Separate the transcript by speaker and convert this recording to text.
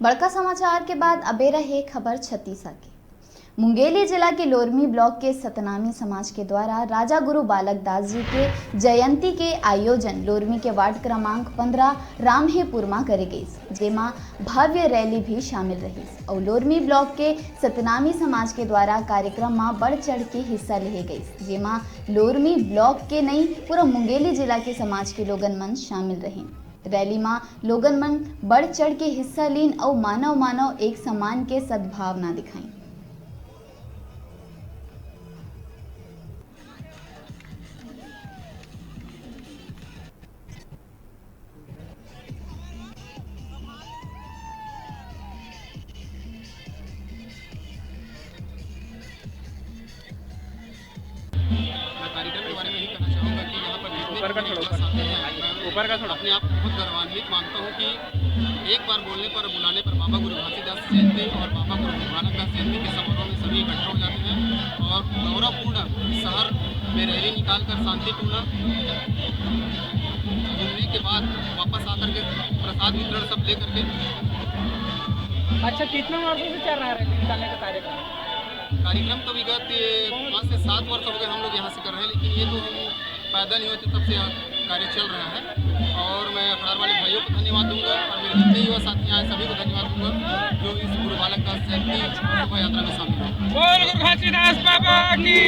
Speaker 1: बड़का समाचार के बाद अबे रहे खबर छत्तीसा की। मुंगेली जिला के लोरमी ब्लॉक के सतनामी समाज के द्वारा राजा गुरु बालक दास जी के जयंती के आयोजन लोरमी के वार्ड क्रमांक 15 रामहेपुर में करे गई, जेमा भव्य रैली भी शामिल रही और लोरमी ब्लॉक के सतनामी समाज के द्वारा कार्यक्रम में बढ़ चढ़ के हिस्सा लिए गई, जेमा लोरमी ब्लॉक के नहीं पूरा मुंगेली जिला के समाज के लोगन मन शामिल रहे। रैली में लोगन मन बढ़ चढ़ के हिस्सा लीन और मानव एक समान के सद्भावना दिखाई।
Speaker 2: मैं कार्यक्रम के बारे में यही कहना चाहूँगा कि यहाँ पर ऊपर का थोड़ा अपने आप को बहुत गौरवान्वित मानता हूँ कि एक बार बोलने पर बुलाने पर बाबा गुरु घासीदास जयंती और बाबा गुरु बालक दास जयंती के समारोह में सभी इकट्ठा हो जाते हैं और गौरवपूर्ण शहर में रैली निकाल कर शांतिपूर्ण घूमने के बाद वापस आकर के प्रसाद वितरण सब ले करके।
Speaker 3: अच्छा, कितने वर्षों से चल रहा है रैली निकालने का कार्यक्रम?
Speaker 2: कार्यक्रम तो विगत 5 से 7 वर्ष हो गए हम लोग यहाँ से कर रहे हैं, लेकिन ये तो हम पैदा नहीं होते तब से कार्य चल रहा है। और मैं अखबार वाले भाइयों को धन्यवाद दूंगा और मेरे जितने युवा साथी आए सभी को धन्यवाद दूंगा जो इस गुरु बालक दास जयंती शोभा यात्रा में शामिल हैं।
Speaker 3: बोल गुरु घासीदास बाबा की।